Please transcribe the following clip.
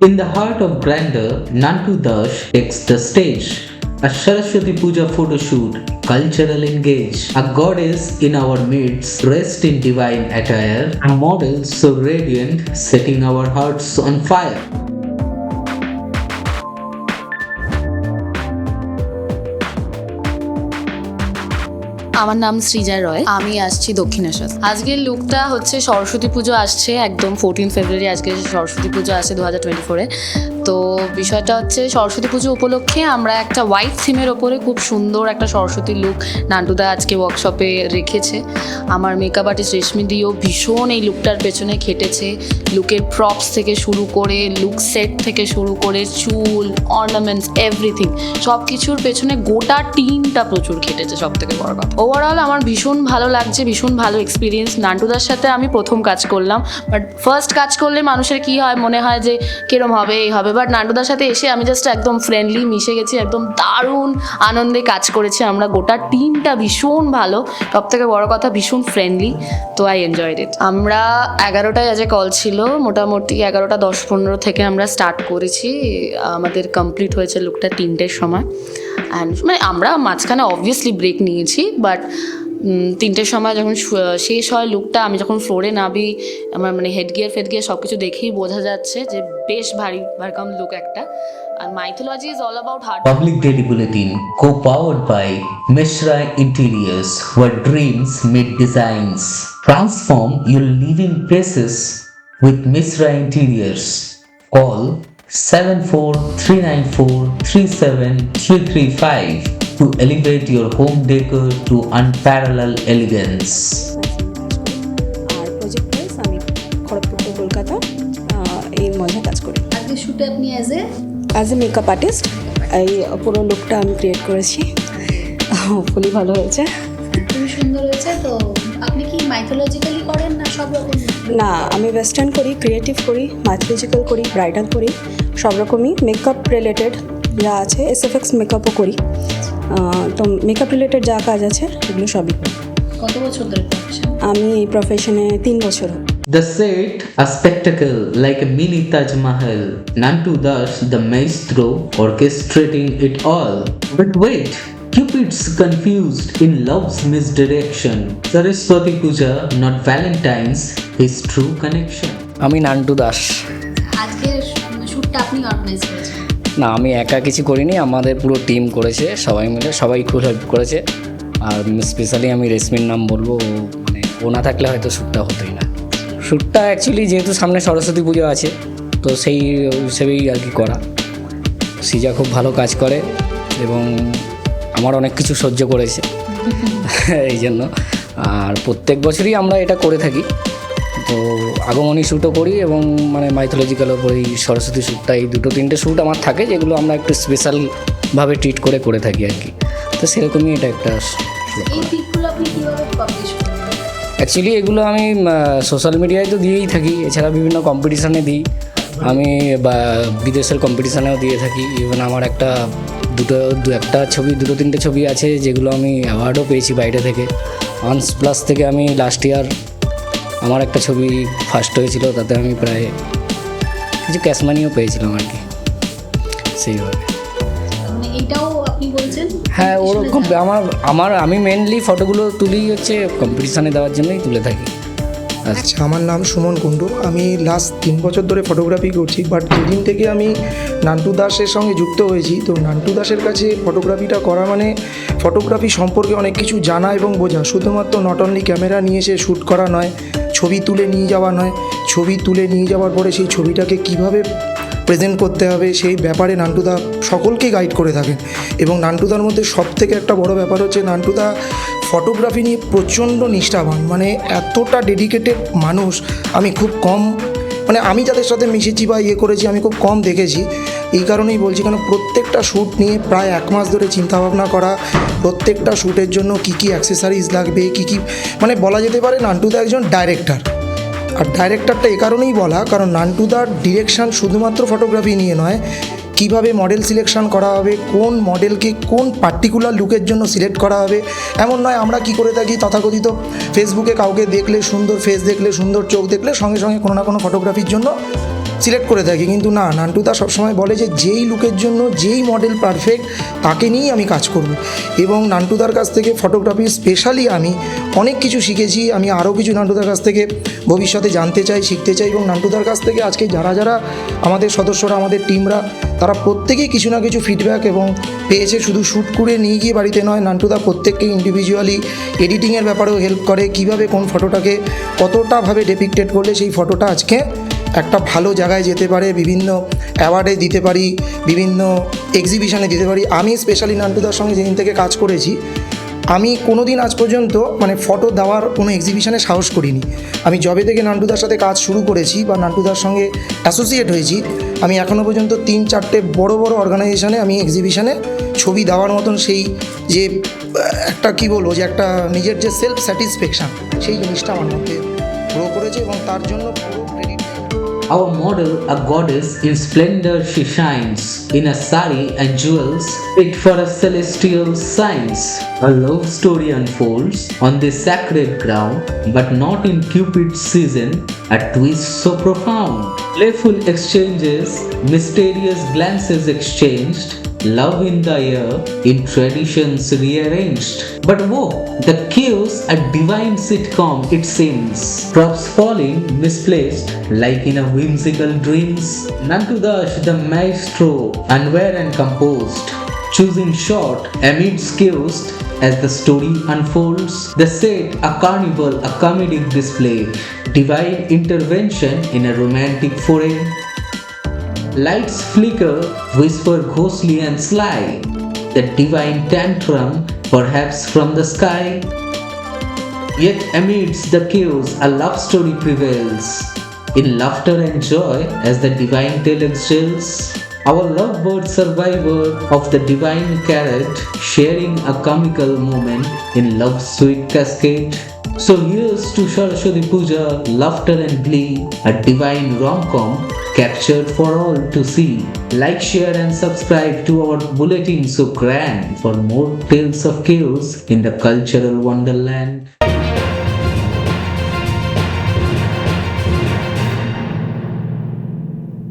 In the heart of grandeur, Nantu takes the stage. A Saraswati Puja photoshoot, cultural engage, a goddess in our midst, dressed in divine attire, a model so radiant, setting our hearts on fire. আমার নাম সৃজা রয়, আমি আসছি দক্ষিণেশ্বর। আজকের লুকটা হচ্ছে সরস্বতী পুজো আসছে, একদম 14 ফেব্রুয়ারি আজকে সরস্বতী পুজো আসছে 2024-এ। তো বিষয়টা হচ্ছে সরস্বতী পুজো উপলক্ষে আমরা একটা হোয়াইট থিমের ওপরে খুব সুন্দর একটা সরস্বতী লুক নান্টুদা আজকে ওয়ার্কশপে রেখেছে। আমার মেকআপ আর্টিস্ট রেশমি দিও ভীষণ এই লুকটার পেছনে খেটেছে। লুকের প্রপস থেকে শুরু করে, লুক সেট থেকে শুরু করে, চুল, অর্নামেন্টস, এভরিথিং সব কিছুর পেছনে গোটা টিমটা প্রচুর খেটেছে, সব থেকে বড় কথা। ওভারঅল আমার ভীষণ ভালো লাগছে, ভীষণ ভালো এক্সপিরিয়েন্স। নান্টুদার সাথে আমি প্রথম কাজ করলাম, বাট ফার্স্ট কাজ করলে মানুষের কী হয়, মনে হয় যে কিরম হবে এই হবে, বাট নান্টুদার সাথে এসে আমি জাস্ট একদম ফ্রেন্ডলি মিশে গেছি, একদম দারুণ আনন্দে কাজ করেছি আমরা। গোটা টিমটা ভীষণ ভালো, সব থেকে বড় কথা ভীষণ ফ্রেন্ডলি। তো আই এনজয়েড ইট। আমরা 11টায় আজ কল ছিল, মোটামুটি 11টা 10-15 থেকে আমরা স্টার্ট করেছি। আমাদের কমপ্লিট হয়েছে লুকটা 3টের সময়। অ্যান্ড মানে আমরা মাঝখানে অবভিয়াসলি ব্রেক নিয়েছি, বাট 3টের সময় যখন শেষ হয় লুকটা, আমি যখন ফ্লোরে নামি, আমার মানে হেডগিয়ার সব কিছু দেখেই বোঝা যাচ্ছে যে বেশ ভারী ভারকাম লুক একটা। আর mythology is all about heart. Public Day Bulletin, co-powered by Mishra Interiors, where dreams meet designs. Transform your living places with Mishra Interiors. Call 7439437335 to elevate your home decor to unparalleled elegance. আর project price আমি Kharagpur two Kolkata এই মধ্যে কাজ করি। আজকে শুটে আপনি as a makeup artist এই পুরো লুকটা আমি ক্রিয়েট করেছি, খুবই ভালো হয়েছে। খুবই সুন্দর হয়েছে। তো আপনি কি মাইথোলজিক্যালি করেন না সব রকম? না, আমি ওয়েস্টার্ন করি, ক্রিয়েটিভ করি, মাইথোলজিক্যাল করি, ব্রাইডাল করি, সব রকমই মেকআপ রিলেটেড যা আছে, এসএফএক্স মেকআপও করি। তো মেকআপ রিলেটেড যা কাজ আছে এগুলো সবই করি। কত বছর ধরে প্রফেশন? আমি এই প্রফেশনে 3 বছর। The set, a spectacle like a mini Taj Mahal. Nantu, the maestro, orchestrating it all. But wait, Cupid's confused in love's misdirection. Saraswati Puja, not Valentine's, his true connection. আমি নান্টু দাস। আজকে শ্যুটটা আপনি অর্গানাইজ করেছেন? না, আমি একা কিছু করিনি, আমাদের পুরো টিম করেছে, সবাই মিলে, সবাই খুব হেল্প করেছে। আর স্পেশালি আমি রেশমির নাম বলবো, মানে ও না থাকলে হয়তো শ্যুটটা হতোই না। শ্যুটটা অ্যাকচুয়ালি যেহেতু সামনে সরস্বতী পুজো আছে, তো সেই হিসেবেই আর কি করা। সিজা খুব ভালো কাজ করে এবং আমার অনেক কিছু সহ্য করেছে এই জন্য। আর প্রত্যেক বছরই আমরা এটা করে থাকি। তো আগমনী শ্যুটও করি এবং মানে মাইথোলজিক্যাল ওপরে এই সরস্বতী শ্যুটটা, এই 2-3টে শ্যুট আমার থাকে, যেগুলো আমরা একটু স্পেশালভাবে ট্রিট করে থাকি আর কি। তো সেরকমই এটা একটা অ্যাকচুয়ালি এগুলো আমি সোশ্যাল মিডিয়ায় তো দিয়েই থাকি, এছাড়া বিভিন্ন কম্পিটিশানে দিই আমি, বা বিদেশের কম্পিটিশানেও দিয়ে থাকি। ইভেন আমার একটা 2-3টে ছবি আছে যেগুলো আমি অ্যাওয়ার্ডও পেয়েছি বাইরে থেকে। আনস্প্লাশ থেকে আমি লাস্ট ইয়ার আমার একটা ছবি ফার্স্ট হয়েছিল, তাতে আমি প্রায় কিছু ক্যাশ মানিও পেয়েছিলাম আর কি, সেইভাবে। এটাও আপনি বলছেন? হ্যাঁ, ওরকম আমি মেনলি ফটোগুলো তুলি হচ্ছে কম্পিটিশানে দেওয়ার জন্যই তুলে থাকি। আচ্ছা, আমার নাম সুমন কুণ্ডু। আমি লাস্ট 3 বছর ধরে ফটোগ্রাফি করছি, বাট যেদিন থেকে আমি নান্টু দাসের সঙ্গে যুক্ত হয়েছি, তো নান্টু দাসের কাছে ফটোগ্রাফিটা করা মানে ফটোগ্রাফি সম্পর্কে অনেক কিছু জানা এবং বোঝা। শুধুমাত্র নট অনলি ক্যামেরা নিয়ে এসে শ্যুট করা নয়, ছবি তুলে নিয়ে যাওয়া নয়, ছবি তুলে নিয়ে যাওয়ার পরে সেই ছবিটাকে কীভাবে প্রেজেন্ট করতে হবে সেই ব্যাপারে নান্টুদা সকলকে গাইড করে থাকেন। এবং নান্টুদার মধ্যে সবথেকে একটা বড় ব্যাপার হচ্ছে নান্টুদা ফটোগ্রাফি নিয়ে প্রচণ্ড নিষ্ঠাবান, মানে এতটা ডেডিকেটেড মানুষ আমি খুব কম, মানে আমি যাদের সাথে মিশেছি বা করেছি আমি খুব কম দেখেছি। এই কারণেই বলছি, কেন প্রত্যেকটা শ্যুট নিয়ে প্রায় 1 মাস ধরে চিন্তাভাবনা করা, প্রত্যেকটা শ্যুটের জন্য কী কী অ্যাক্সেসরিজ লাগবে, কী মানে বলা যেতে পারে নান্টুদা একজন ডাইরেক্টর। আর ডাইরেক্টরটা এ কারণেই বলা, কারণ নান্টুদার ডিরেকশান শুধুমাত্র ফটোগ্রাফি নিয়ে নয়, কিভাবে মডেল সিলেকশন করা হবে, কোন মডেলকে কোন পার্টিকুলার লুকের জন্য সিলেক্ট করা হবে। এমন নয় আমরা কি করে থাকি তথাকথিত ফেসবুকে কাউকে দেখলে, সুন্দর ফেস দেখলে, সুন্দর চোখ দেখলে সঙ্গে সঙ্গে কোনো না কোনো ফটোগ্রাফির জন্য সিলেক্ট করে থাকি, কিন্তু না, নান্টুদা সবসময় বলে যে যেই লুকের জন্য যেই মডেল পারফেক্ট তাকে নিয়েই আমি কাজ করব। এবং নান্টুদার কাছ থেকে ফটোগ্রাফি স্পেশালি আমি অনেক কিছু শিখেছি। আমি আরও কিছু নান্টুদার কাছ থেকে ভবিষ্যতে জানতে চাই, শিখতে চাই। এবং নান্টুদার কাছ থেকে আজকে যারা যারা আমাদের সদস্যরা, আমাদের টিমরা, তারা প্রত্যেকেই কিছু না কিছু ফিডব্যাক এবং পেয়েছে। শুধু শ্যুট করে নিয়ে গিয়ে বাড়িতে নয়, নান্টুদা প্রত্যেককে ইন্ডিভিজুয়ালি এডিটিংয়ের ব্যাপারেও হেল্প করে, কিভাবে কোন ফটোটাকে কতটাভাবে ডেপিক্টেড করলে সেই ফটোটা আজকে একটা ভালো জায়গায় যেতে পারে, বিভিন্ন অ্যাওয়ার্ডে দিতে পারি, বিভিন্ন এক্সিবিশনে দিতে পারি। আমি স্পেশালি নান্টুদার সঙ্গে যেদিন থেকে কাজ করেছি, আমি কোনো দিন আজ পর্যন্ত মানে ফটো দেওয়ার কোনো এক্সিবিশনে সাহস করিনি। আমি যবে থেকে নান্টুদার সাথে কাজ শুরু করেছি বা নান্টুদার সঙ্গে অ্যাসোসিয়েট হয়েছি, আমি এখনও পর্যন্ত 3-4টে বড় বড় অর্গানাইজেশনে আমি এক্সিবিশনে ছবি দেওয়ার মতন সেই যে একটা কী বলবো, যে একটা নিজের যে সেলফ স্যাটিসফ্যাকশান, সেই জিনিসটা আমার মধ্যে গ্রো করেছে এবং তার জন্য পুরো credit. Our model, a goddess in splendor she shines, in a sari and jewels, fit for a celestial signs. A love story unfolds on this sacred ground, but not in Cupid's season, a twist so profound. Playful exchanges, mysterious glances exchanged, love in the air, in traditions rearranged. But whoa, the chaos, a divine sitcom it seems. Props falling, misplaced, like in a whimsical dreams. Nantu the maestro, unaware and composed, choosing short amidst chaos as the story unfolds. The set, a carnival, a comedic display, divine intervention in a romantic foray. Lights flicker, whisper ghostly and sly, the divine tantrum perhaps from the sky. Yet amidst the chaos a love story prevails, in laughter and joy as the divine tale exhales. Our lovebird survivor of the divine carrot, sharing a comical moment in love's sweet cascade. So here's to Saraswati Puja, laughter and glee, a divine rom-com captured for all to see. Like, share and subscribe to our Bulletin so grand for more tales of chaos in the cultural wonderland.